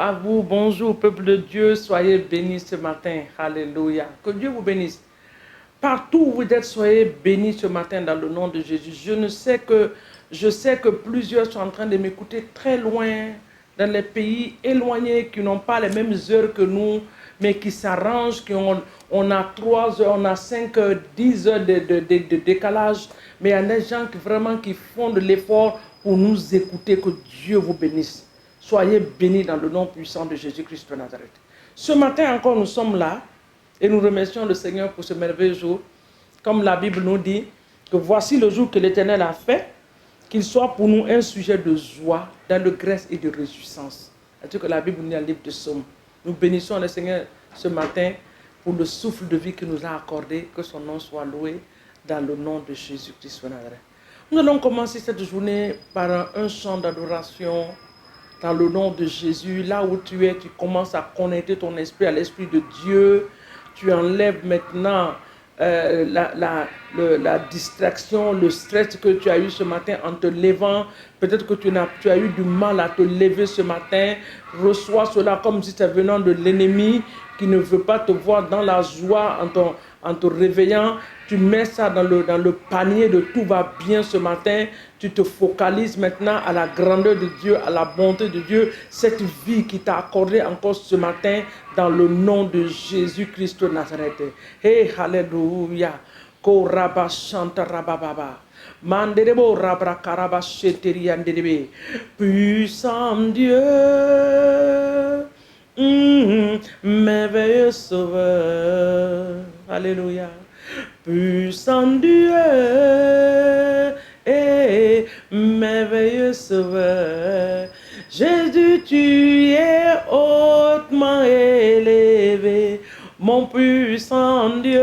à vous, bonjour peuple de Dieu, soyez bénis ce matin, alléluia. Que Dieu vous bénisse. Partout où vous êtes, soyez bénis ce matin dans le nom de Jésus. Je sais que plusieurs sont en train de m'écouter très loin, dans les pays éloignés, qui n'ont pas les mêmes heures que nous, mais qui s'arrangent, on a 3 heures, on a 5 heures, 10 heures de décalage, mais il y a des gens qui font de l'effort pour nous écouter. Que Dieu vous bénisse. Soyez bénis dans le nom puissant de Jésus-Christ de Nazareth. Ce matin encore, nous sommes là et nous remercions le Seigneur pour ce merveilleux jour. Comme la Bible nous dit, que voici le jour que l'Éternel a fait, qu'il soit pour nous un sujet de joie, d'allégresse et de réjouissance. C'est-à-dire que la Bible nous dit dans le livre de Psaumes. Nous bénissons le Seigneur ce matin pour le souffle de vie qu'il nous a accordé, que son nom soit loué dans le nom de Jésus-Christ de Nazareth. Nous allons commencer cette journée par un chant d'adoration dans le nom de Jésus. Là où tu es, tu commences à connecter ton esprit à l'Esprit de Dieu. Tu enlèves maintenant la distraction, le stress que tu as eu ce matin en te levant. Peut-être que tu as eu du mal à te lever ce matin. Reçois cela comme si c'était venant de l'ennemi qui ne veut pas te voir dans la joie en te réveillant. Tu mets ça dans le panier de tout va bien ce matin. Tu te focalises maintenant à la grandeur de Dieu, à la bonté de Dieu. Cette vie qui t'a accordée encore ce matin dans le nom de Jésus-Christ de Nazareth. Hey, alléluia. Koraba chanta rabababa. Manderebo rabra karaba cheteri anderebe. Puissant Dieu. Merveilleux sauveur. Alléluia. Puissant Dieu, merveilleux sauveur, Jésus, tu es hautement élevé, mon puissant Dieu,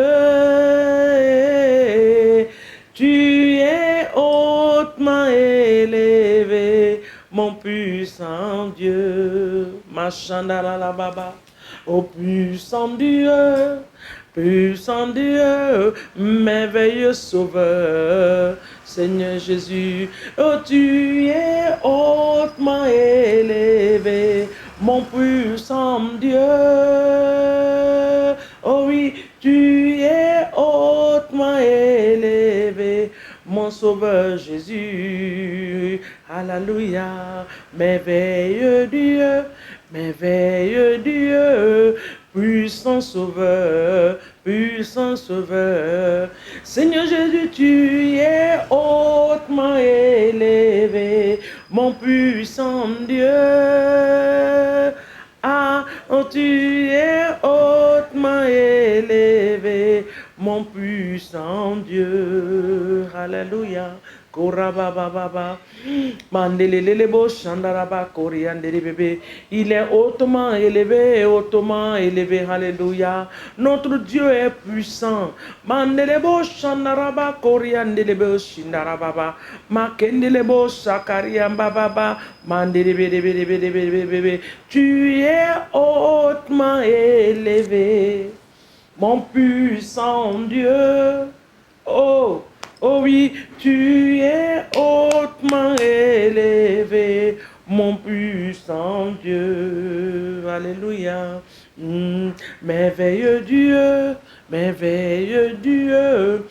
tu es hautement élevé, mon puissant Dieu, machandala la baba, oh puissant Dieu. Puissant Dieu, merveilleux sauveur, Seigneur Jésus, oh tu es hautement élevé, mon puissant Dieu, oh oui, tu es hautement élevé, mon sauveur Jésus, alléluia, merveilleux Dieu, merveilleux Dieu, puissant sauveur, puissant sauveur. Seigneur Jésus, tu es hautement élevé, mon puissant Dieu. Ah, oh, tu es hautement élevé, mon puissant Dieu. Alléluia. Korabababa, mandelelebo shandaraba koriandere bébé. Il est hautement élevé, alléluia. Notre Dieu est puissant. Mandelebo shandaraba koriandelebo shindarababa, makendelebo sakariambababa, mandelebebebebebebebe. Tu es hautement élevé, mon puissant Dieu. Oh. Oh oui, tu es hautement élevé, mon puissant Dieu. Alléluia. Merveilleux Dieu,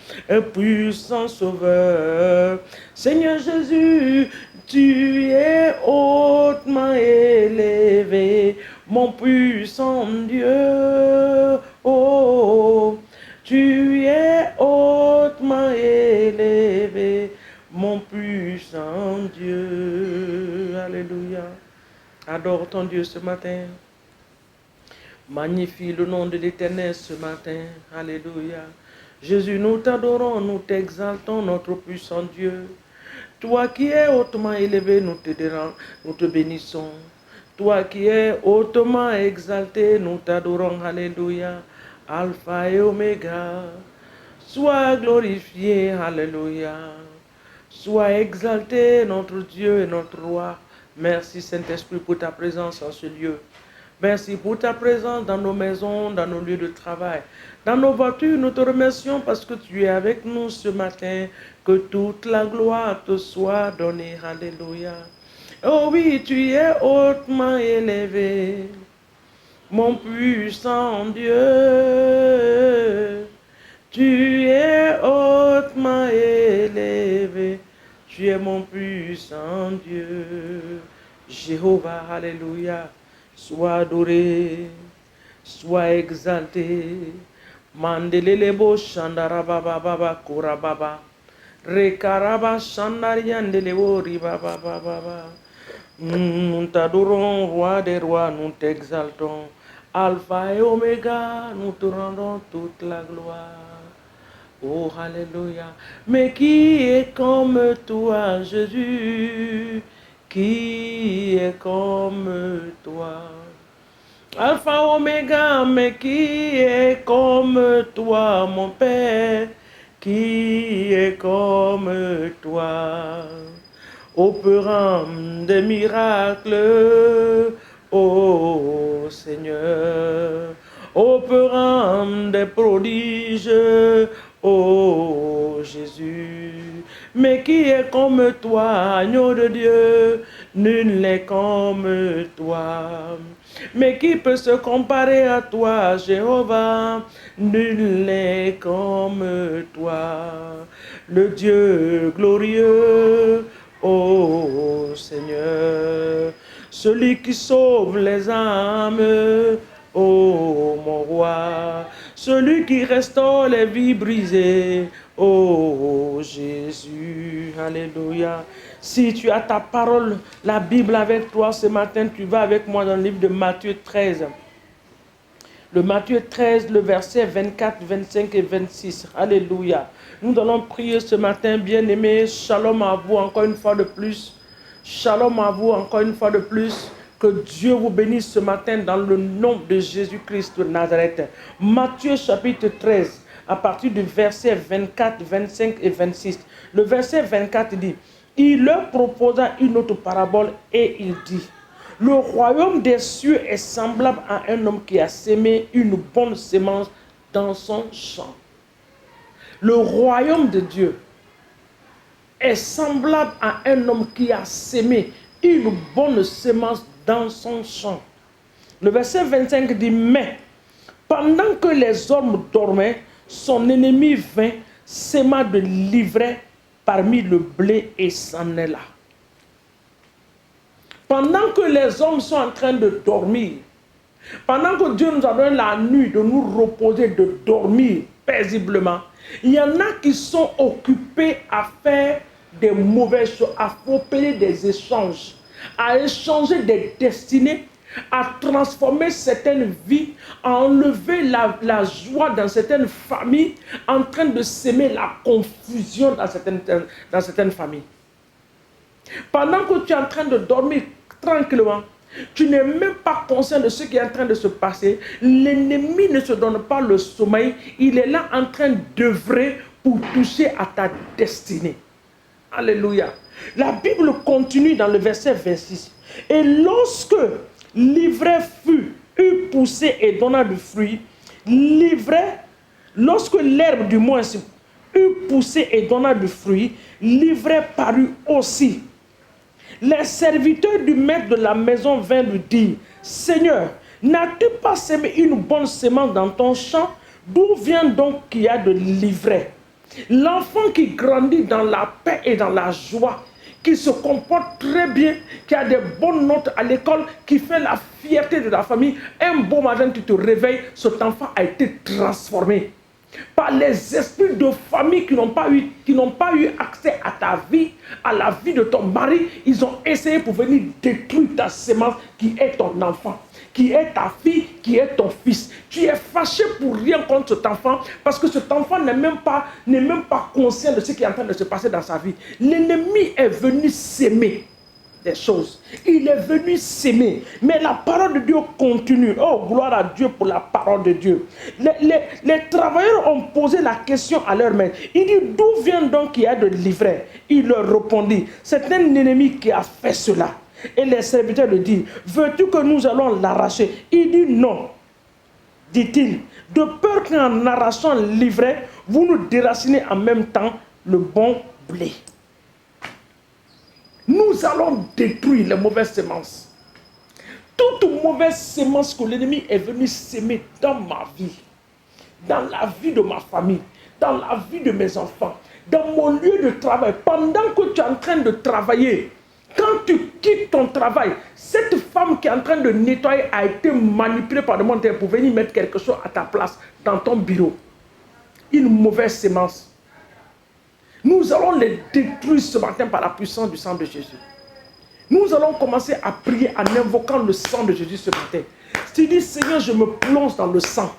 puissant sauveur. Seigneur Jésus, tu es hautement élevé, mon puissant Dieu. Oh, tu es hautement élevé, mon puissant Dieu. Alléluia. Adore ton Dieu ce matin. Magnifie le nom de l'Éternel ce matin. Alléluia. Jésus, nous t'adorons, nous t'exaltons, notre puissant Dieu. Toi qui es hautement élevé, nous te bénissons. Toi qui es hautement exalté, nous t'adorons. Alléluia. Alpha et Oméga, sois glorifié, alléluia. Sois exalté, notre Dieu et notre Roi. Merci Saint-Esprit pour ta présence en ce lieu. Merci pour ta présence dans nos maisons, dans nos lieux de travail, dans nos voitures. Nous te remercions parce que tu es avec nous ce matin. Que toute la gloire te soit donnée, alléluia. Oh oui, tu es hautement élevé, mon puissant Dieu. Tu es hautement élevé, tu es mon puissant Dieu. Jéhovah, alléluia, sois adoré, sois exalté. Mandelelebo shandarababa baba kurababa. Rekaraba shandariandelebo ribababa. Nous t'adorons, roi des rois, nous t'exaltons. Alpha et Oméga, nous te rendons toute la gloire. Oh, alléluia. Mais qui est comme toi, Jésus? Qui est comme toi? Alpha, Oméga, mais qui est comme toi, mon Père? Qui est comme toi? Opérant des miracles, ô Seigneur, opérant des prodiges, ô Jésus. Mais qui est comme toi, agneau de Dieu? Nul n'est comme toi. Mais qui peut se comparer à toi, Jéhovah? Nul n'est comme toi. Le Dieu glorieux, ô Seigneur, celui qui sauve les âmes, ô mon roi, celui qui restaure les vies brisées, ô Jésus, alléluia. Si tu as ta parole, la Bible avec toi ce matin, tu vas avec moi dans le livre de Matthieu 13. Le Matthieu 13, le verset 24, 25 et 26. Alléluia. Nous allons prier ce matin, bien-aimés. Shalom à vous encore une fois de plus. Shalom à vous encore une fois de plus. Que Dieu vous bénisse ce matin dans le nom de Jésus-Christ de Nazareth. Matthieu chapitre 13, à partir du verset 24, 25 et 26. Le verset 24 dit, il leur proposa une autre parabole et il dit, le royaume des cieux est semblable à un homme qui a sémé une bonne semence dans son champ. Le royaume de Dieu est semblable à un homme qui a sémé une bonne semence dans son champ. Le verset 25 dit, mais pendant que les hommes dormaient, son ennemi vint, sema de l'ivraie parmi le blé et s'en est là. Pendant que les hommes sont en train de dormir, pendant que Dieu nous a donné la nuit de nous reposer, de dormir paisiblement, il y en a qui sont occupés à faire des mauvaises choses, à opérer des échanges, à échanger des destinées, à transformer certaines vies, à enlever la joie dans certaines familles, en train de s'aimer la confusion dans certaines familles. Pendant que tu es en train de dormir tranquillement, tu n'es même pas conscient de ce qui est en train de se passer. L'ennemi ne se donne pas le sommeil. Il est là en train d'œuvrer pour toucher à ta destinée. Alléluia. La Bible continue dans le verset 26. Et lorsque l'ivraie eut poussé et donna du fruit, lorsque l'herbe du moins eut poussé et donna du fruit, l'ivraie parut aussi. Les serviteurs du maître de la maison vinrent lui dire, Seigneur, n'as-tu pas semé une bonne semence dans ton champ? D'où vient donc qu'il y a de l'ivraie? L'enfant qui grandit dans la paix et dans la joie, qui se comporte très bien, qui a des bonnes notes à l'école, qui fait la fierté de la famille, un beau matin tu te réveilles, cet enfant a été transformé par les esprits de famille qui n'ont pas eu accès à ta vie, à la vie de ton mari. Ils ont essayé pour venir détruire ta semence qui est ton enfant, qui est ta fille, qui est ton fils. Tu es fâché pour rien contre cet enfant parce que cet enfant n'est même pas conscient de ce qui est en train de se passer dans sa vie. L'ennemi est venu s'aimer des choses. Il est venu s'aimer. Mais la parole de Dieu continue. Oh, gloire à Dieu pour la parole de Dieu. Les travailleurs ont posé la question à leur maître. Il dit, d'où vient donc qu'il y a de l'ivraie? Il leur répondit, c'est un ennemi qui a fait cela. Et les serviteurs lui disent, veux-tu que nous allons l'arracher? Il dit non, dit-il, de peur qu'en arrachant l'ivraie, vous nous déracinez en même temps le bon blé. Nous allons détruire les mauvaises semences. Toute mauvaise semence que l'ennemi est venu s'aimer dans ma vie, dans la vie de ma famille, dans la vie de mes enfants, dans mon lieu de travail, pendant que tu es en train de travailler, quand tu quittes ton travail, cette femme qui est en train de nettoyer a été manipulée par le monde pour venir mettre quelque chose à ta place dans ton bureau. Une mauvaise semence. Nous allons les détruire ce matin par la puissance du sang de Jésus. Nous allons commencer à prier en invoquant le sang de Jésus ce matin. Tu dis, Seigneur, je me plonge dans le sang.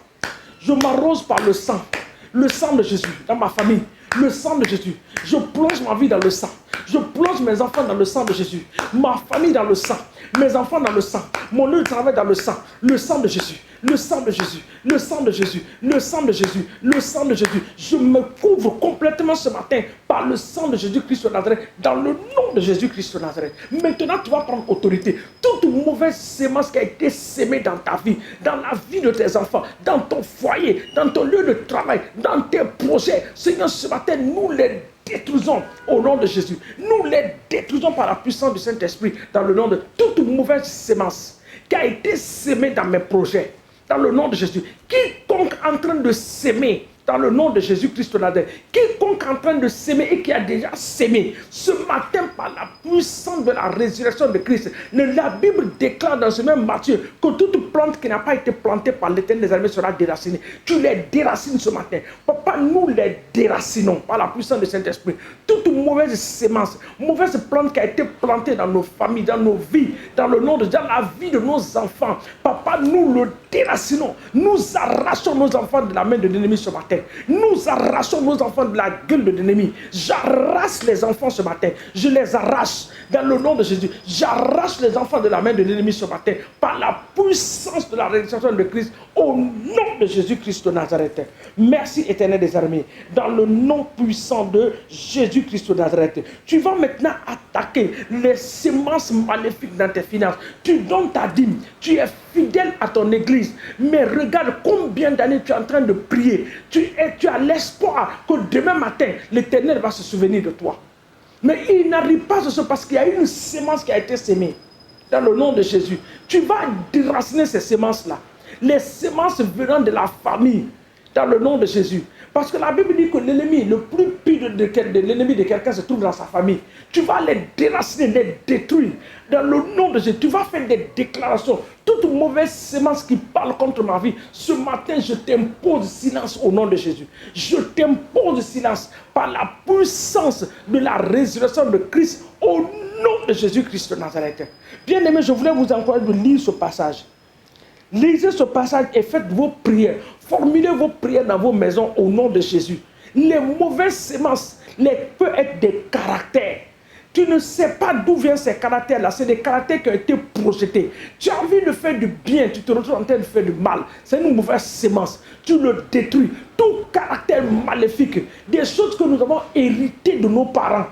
Je m'arrose par le sang de Jésus dans ma famille, le sang de Jésus. Je plonge ma vie dans le sang. Je plonge mes enfants dans le sang de Jésus. Ma famille dans le sang. Mes enfants dans le sang. Mon lieu de travail dans le sang. Le sang de Jésus. Le sang de Jésus. Le sang de Jésus. Le sang de Jésus. Le sang de Jésus. Je me couvre complètement ce matin par le sang de Jésus-Christ de Nazareth. Dans le nom de Jésus-Christ de Nazareth. Maintenant, tu vas prendre autorité. Toute mauvaise sémence qui a été sémée dans ta vie, dans la vie de tes enfants, dans ton foyer, dans ton lieu de travail, dans tes projets. Seigneur, ce matin, nous les détruisons au nom de Jésus. Nous les détruisons par la puissance du Saint-Esprit dans le nom de toute mauvaise sémence qui a été sémée dans mes projets. Dans le nom de Jésus. Quiconque en train de s'aimer dans le nom de Jésus-Christ de Nazareth, quiconque en train de s'aimer et qui a déjà sémé, ce matin par la puissance de la résurrection de Christ, la Bible déclare dans ce même Matthieu que toute plante qui n'a pas été plantée par l'Éternel des armées sera déracinée. Tu les déracines ce matin. Papa, nous les déracinons par la puissance du Saint-Esprit. Toute mauvaise sémence, mauvaise plante qui a été plantée dans nos familles, dans nos vies, dans la vie de nos enfants, papa, nous le déracinons. Nous arrachons nos enfants de la main de l'ennemi ce matin. Nous arrachons nos enfants de la gueule de l'ennemi. J'arrache les enfants ce matin. Je les arrache dans le nom de Jésus. J'arrache les enfants de la main de l'ennemi ce matin par la puissance de la résurrection de Christ au nom de Jésus-Christ de Nazareth. Merci Éternel des armées. Dans le nom puissant de Jésus-Christ de Nazareth. Tu vas maintenant attaquer les semences maléfiques dans tes finances. Tu donnes ta dîme. Tu es fidèle à ton église. Mais regarde combien d'années tu es en train de prier. Tu as l'espoir que demain matin, l'Éternel va se souvenir de toi. Mais il n'arrive pas à ce parce qu'il y a une sémence qui a été sémée. Dans le nom de Jésus. Tu vas déraciner ces sémences-là. Les sémences venant de la famille. Dans le nom de Jésus. Parce que la Bible dit que l'ennemi, le plus pire de l'ennemi de quelqu'un se trouve dans sa famille. Tu vas les déraciner, les détruire. Dans le nom de Jésus, tu vas faire des déclarations. Toute mauvaise sémence qui parle contre ma vie, ce matin, je t'impose silence au nom de Jésus. Je t'impose silence par la puissance de la résurrection de Christ au nom de Jésus-Christ de Nazareth. Bien aimé, je voulais vous encourager de lire ce passage. Lisez ce passage et faites vos prières. Formulez vos prières dans vos maisons au nom de Jésus. Les mauvaises semences peuvent être des caractères. Tu ne sais pas d'où viennent ces caractères-là. C'est des caractères qui ont été projetés. Tu as envie de faire du bien, tu te retrouves en train de faire du mal. C'est une mauvaise sémence. Tu le détruis. Tout caractère maléfique, des choses que nous avons héritées de nos parents,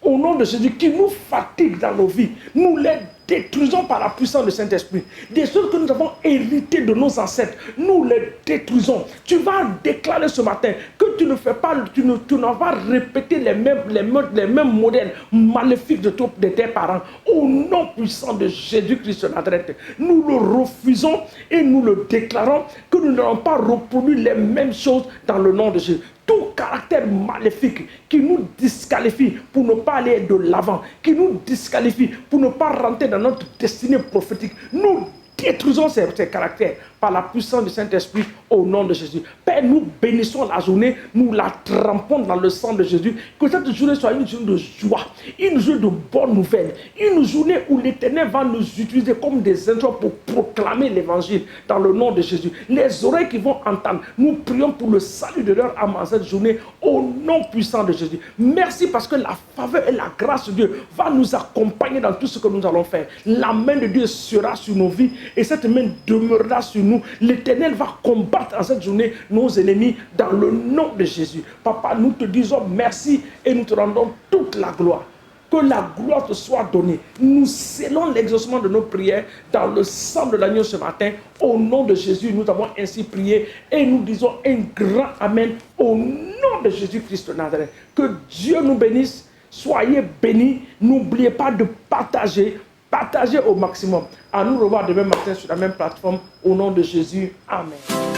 au nom de Jésus, qui nous fatiguent dans nos vies, nous les détruisons par la puissance du Saint-Esprit. Des choses que nous avons héritées de nos ancêtres, nous les détruisons. Tu vas déclarer ce matin que tu ne fais pas, tu n'en vas répéter les mêmes modèles maléfiques de tes parents. Au nom puissant de Jésus-Christ de Nazareth, nous le refusons et nous le déclarons que nous n'allons pas reproduire les mêmes choses dans le nom de Jésus. Tout caractère maléfique qui nous disqualifie pour ne pas aller de l'avant, qui nous disqualifie pour ne pas rentrer dans notre destinée prophétique, nous détruisons ces caractères par la puissance du Saint-Esprit au nom de Jésus. Père, nous bénissons la journée, nous la trempons dans le sang de Jésus. Que cette journée soit une journée de joie, une journée de bonnes nouvelles, une journée où l'Éternel va nous utiliser comme des instruments pour proclamer l'évangile dans le nom de Jésus. Les oreilles qui vont entendre, nous prions pour le salut de leur âme en cette journée au nom puissant de Jésus. Merci parce que la faveur et la grâce de Dieu va nous accompagner dans tout ce que nous allons faire. La main de Dieu sera sur nos vies et cette main demeurera sur nous. L'Éternel va combattre en cette journée nos ennemis dans le nom de Jésus. Papa, nous te disons merci et nous te rendons toute la gloire. Que la gloire te soit donnée. Nous scellons l'exaucement de nos prières dans le sang de l'agneau ce matin. Au nom de Jésus, nous avons ainsi prié et nous disons un grand Amen au nom de Jésus-Christ de Nazareth. Que Dieu nous bénisse. Soyez bénis. N'oubliez pas de partager. Partagez au maximum. À nous revoir demain matin sur la même plateforme. Au nom de Jésus. Amen.